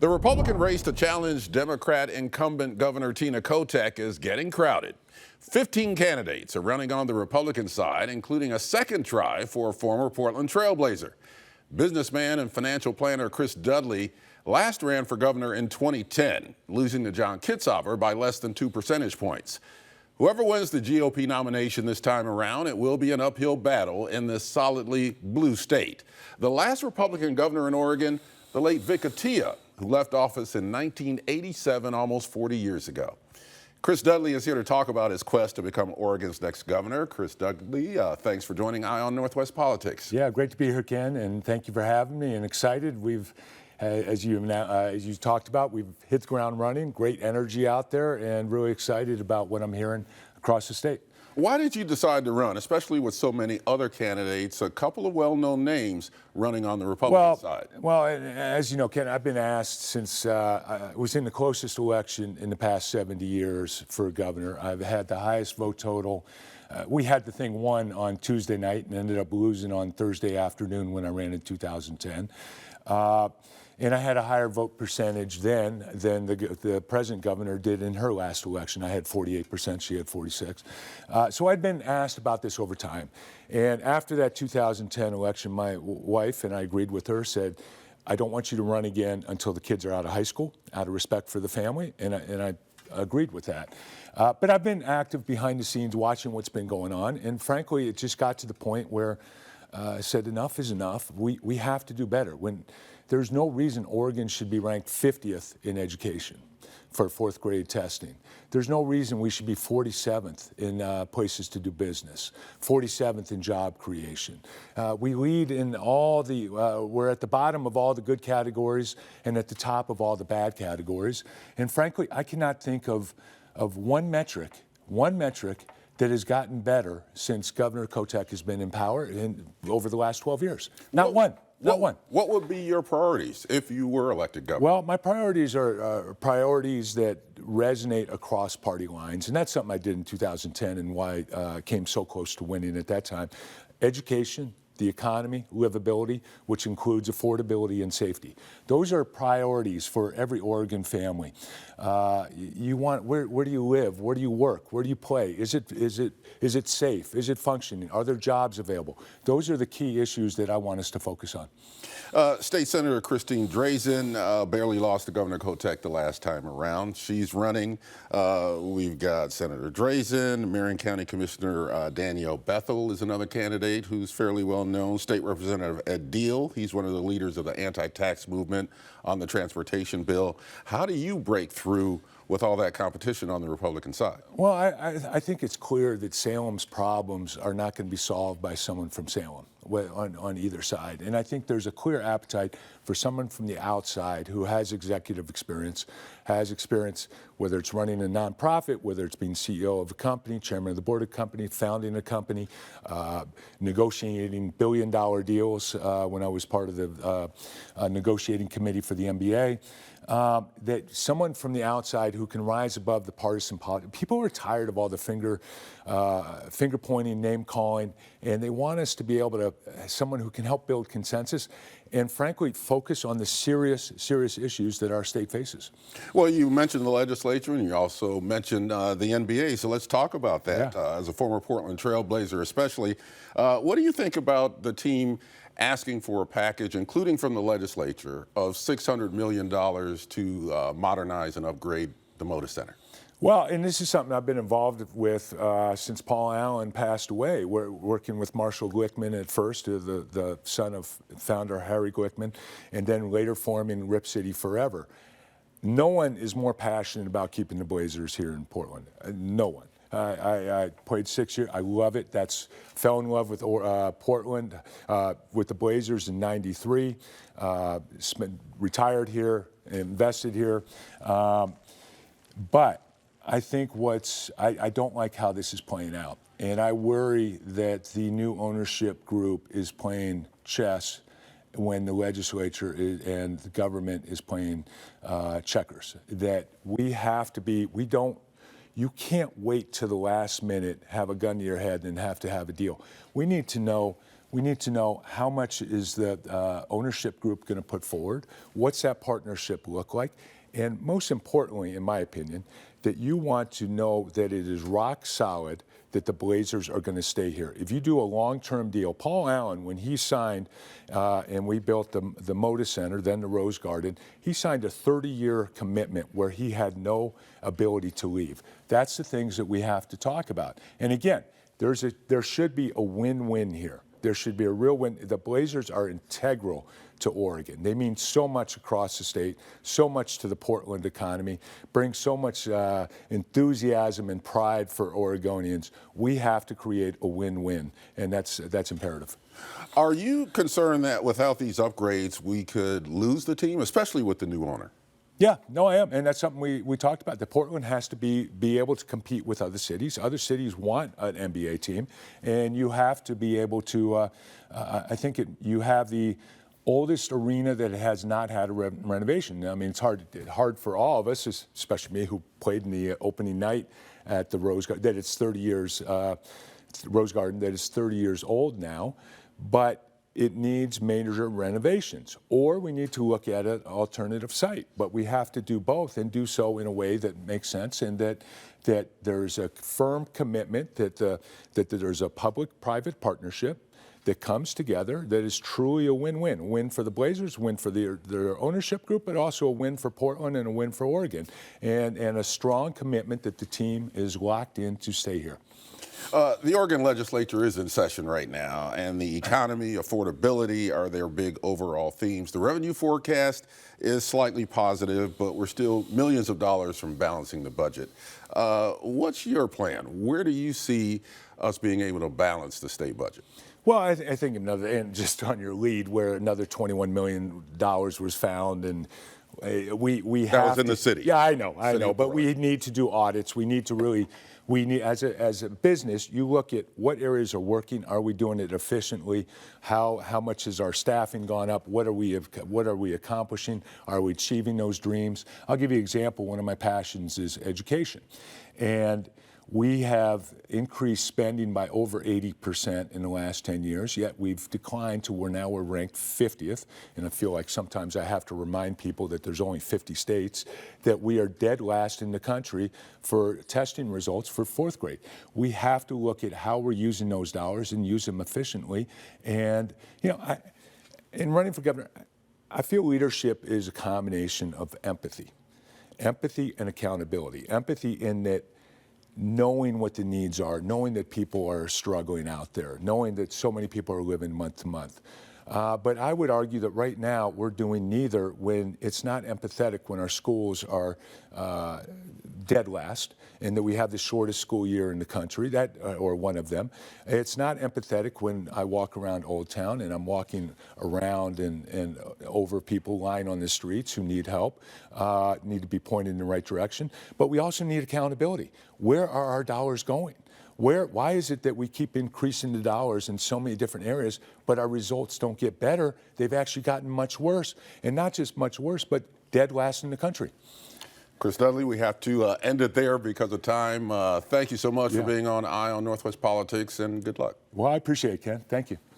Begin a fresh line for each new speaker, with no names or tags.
The Republican race to challenge Democrat incumbent Governor Tina Kotek is getting crowded. 15 candidates are running on the Republican side, including a second try for former Portland trailblazer. Businessman and financial planner Chris Dudley last ran for governor in 2010, losing to John Kitzhaber by less than 2 percentage points. Whoever wins the GOP nomination this time around, it will be an uphill battle in this solidly blue state. The last Republican governor in Oregon, the late Vic Atiyeh, who left office in 1987, almost 40 years ago. Chris Dudley is here to talk about his quest to become Oregon's next governor. Chris Dudley, thanks for joining Eye on Northwest Politics.
Yeah, great to be here, Ken, and thank you for having me. And excited. We've, as you talked about, we've hit the ground running. Great energy out there, and really excited about what I'm hearing across the state.
Why did you decide to run, especially with so many other candidates, a couple of well-known names running on the Republican side?
Well, as you know, Ken, I've been asked since I was in the closest election in the past 70 years for governor. I've had the highest vote total. We had the thing won on Tuesday night and ended up losing on Thursday afternoon when I ran in 2010. And I had a higher vote percentage then than the present governor did in her last election. I had 48%, she had 46. So I'd been asked about this over time. And after that 2010 election, my wife, and I agreed with her, said, I don't want you to run again until the kids are out of high school, out of respect for the family, and I agreed with that. But I've been active behind the scenes watching what's been going on, and frankly, it just got to the point where I said enough is enough. We have to do better. There's no reason Oregon should be ranked 50th in education for fourth grade testing. There's no reason we should be 47th in places to do business, 47th in job creation. We lead in all the, we're at the bottom of all the good categories and at the top of all the bad categories. And frankly, I cannot think of one metric that has gotten better since Governor Kotek has been in power over the last 12 years. Not one.
What would be your priorities if you were elected governor?
Well, my priorities are priorities that resonate across party lines, and that's something I did in 2010 and why I came so close to winning at that time. Education, the economy, livability, which includes affordability and safety. Those are priorities for every Oregon family. You want where do you live? Where do you work? Where do you play? Is it safe? Is it functioning? Are there jobs available? Those are the key issues that I want us to focus on.
State Senator Christine Drazan barely lost to Governor Kotek the last time around. She's running. We've got Senator Drazan, Marion County Commissioner Danielle Bethel is another candidate who's fairly well known. State Representative Ed Deal, he's one of the leaders of the anti-tax movement on the transportation bill. How do you break through with all that competition on the Republican side?
Well, I think it's clear that Salem's problems are not going to be solved by someone from Salem on either side. And I think there's a clear appetite for someone from the outside who has executive experience, has experience whether it's running a nonprofit, whether it's being CEO of a company, chairman of the board of a company, founding a company, negotiating billion-dollar deals when I was part of the negotiating committee for the NBA. That someone from the outside who can rise above the partisan politics. People are tired of all the finger pointing, name calling, and they want us to be able to, someone who can help build consensus and frankly focus on the serious issues that our state faces.
Well, you mentioned the legislature and you also mentioned the NBA, so let's talk about that. Yeah. As a former Portland trailblazer especially, what do you think about the team asking for a package, including from the legislature, of $600 million to modernize and upgrade the Moda Center?
Well, and this is something I've been involved with since Paul Allen passed away. We're working with Marshall Glickman at first, the son of founder Harry Glickman, and then later forming Rip City Forever. No one is more passionate about keeping the Blazers here in Portland. No one. I played 6 years. I love it. Fell in love with Portland, with the Blazers in '93. Retired here, invested here. But I think I don't like how this is playing out. And I worry that the new ownership group is playing chess when the legislature and the government is playing checkers. That we have to be, you can't wait to the last minute, have a gun to your head, and have to have a deal. We need to know We need to know how much is the ownership group going to put forward? What's that partnership look like? And most importantly, in my opinion, that you want to know that it is rock solid that the Blazers are going to stay here. If you do a long-term deal, Paul Allen, when he signed and we built the Moda Center, then the Rose Garden, he signed a 30-year commitment where he had no ability to leave. That's the things that we have to talk about. And again, there should be a win-win here. There should be a real win. The Blazers are integral to Oregon. They mean so much across the state, so much to the Portland economy, bring so much enthusiasm and pride for Oregonians. We have to create a win-win, and that's imperative.
Are you concerned that without these upgrades, we could lose the team, especially with the new owner?
Yeah, no, I am, and that's something we talked about. The Portland has to be able to compete with other cities. Other cities want an NBA team, and you have to be able to. I think you have the oldest arena that has not had a renovation. I mean, it's hard for all of us, especially me, who played in the opening night at the Rose Garden. That it's 30 years, Rose Garden. That is 30 years old now, but it needs major renovations, or we need to look at an alternative site. But we have to do both and do so in a way that makes sense, and that there's a firm commitment that there's a public-private partnership that comes together that is truly a win-win. A win for the Blazers, win for their ownership group, but also a win for Portland and a win for Oregon, and a strong commitment that the team is locked in to stay here.
The Oregon legislature is in session right now, and the economy, affordability are their big overall themes. The revenue forecast is slightly positive, but we're still millions of dollars from balancing the budget. What's your plan? Where do you see us being able to balance the state budget?
Well, I think and just on your lead, where another $21 million was found, and we have
that was in the city.
Yeah, I know, but we need to do audits. We need to really. We need, as a business, you look at what areas are working. Are we doing it efficiently? How much has our staffing gone up? What are we accomplishing? Are we achieving those dreams? I'll give you an example. One of my passions is education, and we have increased spending by over 80% in the last 10 years, yet we've declined to where now we're ranked 50th. And I feel like sometimes I have to remind people that there's only 50 states, that we are dead last in the country for testing results for fourth grade. We have to look at how we're using those dollars and use them efficiently. And, in running for governor, I feel leadership is a combination of empathy and accountability. Empathy in that knowing what the needs are, knowing that people are struggling out there, knowing that so many people are living month to month. But I would argue that right now we're doing neither, when it's not empathetic when our schools are dead last and that we have the shortest school year in the country, or one of them. It's not empathetic when I walk around Old Town and I'm walking around and over people lying on the streets who need help, need to be pointed in the right direction. But we also need accountability. Where are our dollars going? Why is it that we keep increasing the dollars in so many different areas, but our results don't get better? They've actually gotten much worse. And not just much worse, but dead last in the country.
Chris Dudley, we have to end it there because of time. Thank you so much for being on Eye on Northwest Politics, and good luck.
Well, I appreciate it, Ken. Thank you.